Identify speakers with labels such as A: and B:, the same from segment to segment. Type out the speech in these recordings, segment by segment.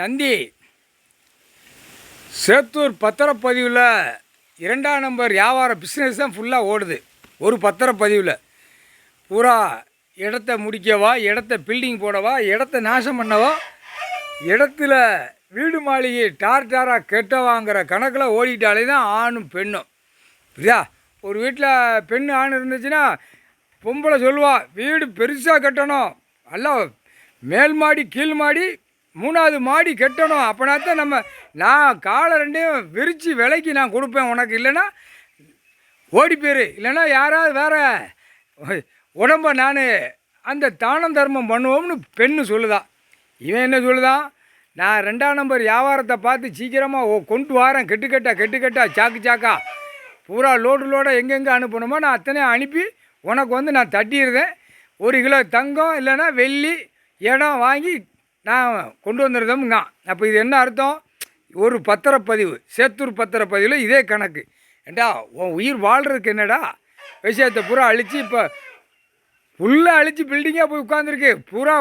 A: நந்தி சேத்தூர் பத்திரப்பதிவில் 2ஆம் நம்பர் வியாபார பிஸ்னஸ் தான் ஃபுல்லாக ஓடுது. ஒரு பத்திரப்பதிவில் பூரா இடத்த முடிக்கவா, இடத்த பில்டிங் போடவா, இடத்த நாசம் பண்ணவா, இடத்துல வீடு மாளிகை டாராக கெட்டவாங்கிற கணக்கில் ஓடிட்டாலே தான் ஆணும் பெண்ணும். புரியா? ஒரு வீட்டில் பெண் ஆண் இருந்துச்சுன்னா பொம்பளை சொல்லுவா, வீடு பெருசாக கட்டணும், நல்லா மேல் மாடி கீழ் மாடி 3வது மாடி கட்டணும், அப்படின்னா தான் நான் காலை 2ஐயும் விரித்து விலைக்கு நான் கொடுப்பேன் உனக்கு, இல்லைன்னா ஓடி போயிரு, இல்லைன்னா யாராவது வேறு உடம்ப நான் அந்த தானம் தர்மம் பண்ணுவோம்னு பெண்ணு சொல்லுதான். இவன் என்ன சொல்லுதான், நான் 2ஆம் நம்பர் வியாபாரத்தை பார்த்து சீக்கிரமாக கொண்டு வரேன், கெட்டுக்கட்டா சாக்கா பூரா லோடு எங்கெங்கே அனுப்பணுமோ நான் அத்தனையும் அனுப்பி உனக்கு நான் தட்டிடுறேன். 1 கிலோ தங்கம் இல்லைன்னா வெள்ளி இடம் வாங்கி நான் கொண்டு வந்துடுதோம்ங்க. அப்போ இது என்ன அர்த்தம்? ஒரு பத்திரப்பதிவு, சேத்தூர் பத்திரப்பதிவில் இதே கணக்கு. ஏண்டா உன் உயிர் வாழ்கிறதுக்கு என்னடா விஷயத்தை பூரா அழித்து இப்போ ஃபுல்லாக அழித்து பில்டிங்காக போய் உட்காந்துருக்கு. பூரா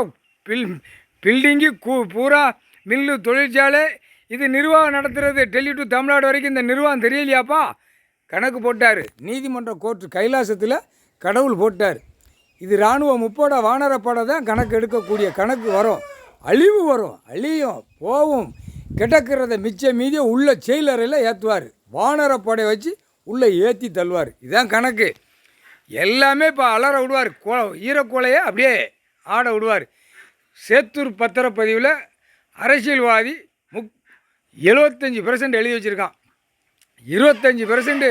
A: பில்டிங்கு பூரா மில்லு தொழிற்சாலை, இது நிர்வாகம் நடத்துகிறது. டெல்லி டு தமிழ்நாடு வரைக்கும் இந்த நிர்வாகம் தெரியலையாப்பா? கணக்கு போட்டார் நீதிமன்ற கோர்ட்டு கைலாசத்தில், கடவுள் போட்டார். இது இராணுவ முப்போட வானரப்படை தான் கணக்கு எடுக்கக்கூடிய கணக்கு வரும். அழிவு வரும், அழியும் போவும், கிடக்கிறத மிச்ச மீதியை உள்ள செயலறையில் ஏற்றுவார். வானரப்படை வச்சு உள்ளே ஏற்றி தள்ளுவார். இதுதான் கணக்கு. எல்லாமே இப்போ அலற விடுவார், ஈரக்கோலையை அப்படியே ஆட விடுவார். சேத்தூர் பத்திரப்பதிவில் அரசியல்வாதி 75% எழுதி வச்சுருக்கான். 25%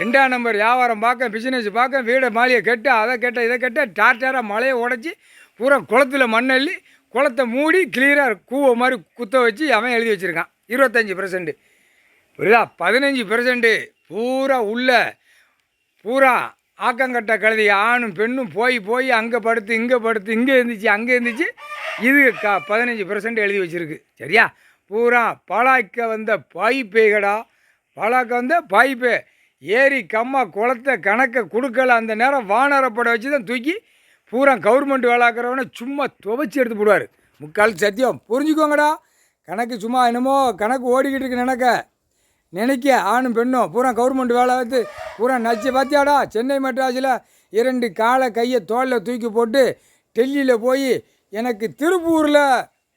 A: 2ஆம் நம்பர் வியாபாரம் பார்க்க, பிஸ்னஸ் பார்க்க, வீடை மாளிகை கட்ட, அதை கட்ட, இதை கட்ட, டாராக மலையை உடச்சி பூரா குளத்தில் மண்ணள்ளி குளத்தை மூடி கிளியராக கூவ மாதிரி குத்த வச்சு அவன் எழுதி வச்சுருக்கான். 25%. புரியுதா? 15% பூரா உள்ள பூரா ஆக்கங்கட்ட கழுதி ஆணும் பெண்ணும் போய் அங்கே படுத்து இங்கே இருந்துச்சு இது 15% எழுதி வச்சுருக்கு. சரியா? பூரா பாலாக்க வந்த பாய்ப்பேகடா, பாலாக்க வந்த பாய்ப்பே ஏரி கம்மா குளத்தை கணக்கை கொடுக்கல. அந்த நேரம் வானரப்படை வச்சு தான் தூக்கி பூரா கவர்மெண்ட் வேலாக்கிறவனை சும்மா துவைச்சி எடுத்து போடுவார். முக்கால் சத்தியம் புரிஞ்சுக்கோங்கடா. கணக்கு சும்மா என்னமோ கணக்கு ஓடிக்கிட்டு இருக்கு நினைக்க ஆணும் பெண்ணும் பூரா கவர்மெண்ட் வேலை வைத்து பூரா நச்சு. பார்த்தியாடா, சென்னை மெட்ராஸில் 2 காலை கையை தோளில் தூக்கி போட்டு டெல்லியில் போய் எனக்கு திருப்பூரில்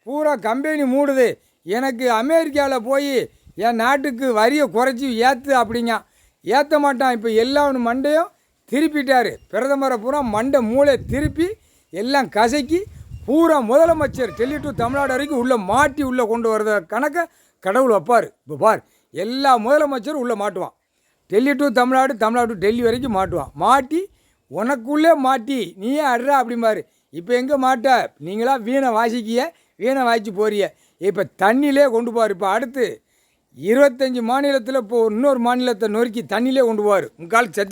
A: பூரா கம்பெனி மூடுது, எனக்கு அமெரிக்காவில் போய் என் நாட்டுக்கு வரியை குறைச்சி ஏற்று அப்படிங்க. ஏற்ற மாட்டான். இப்போ எல்லாம் மண்டையும் திருப்பிட்டார். பிரதமரை பூரா மண்டை மூளை திருப்பி எல்லாம் கசக்கி பூரா முதலமைச்சர் டெல்லி டு தமிழ்நாடு வரைக்கும் உள்ளே மாட்டி உள்ளே கொண்டு வரத கணக்கை கடவுள் வைப்பார். இப்போ பார், எல்லா முதலமைச்சரும் உள்ளே மாட்டுவான். டெல்லி டு தமிழ்நாடு, தமிழ்நாடு டு டெல்லி வரைக்கும் மாட்டுவான். மாட்டி உனக்குள்ளே மாட்டி நீயே அடுறா அப்படிம்பாரு. இப்போ எங்கே மாட்ட? நீங்களாம் வீணை வாசிக்கிய, வீணை வாய்ச்சி போறிய. இப்போ தண்ணியிலே கொண்டு போவார். இப்போ அடுத்து 25 மாநிலத்தில் இப்போ இன்னொரு மாநிலத்தை நொறுக்கி தண்ணியிலே கொண்டு போவார். முக்கால் சத்தி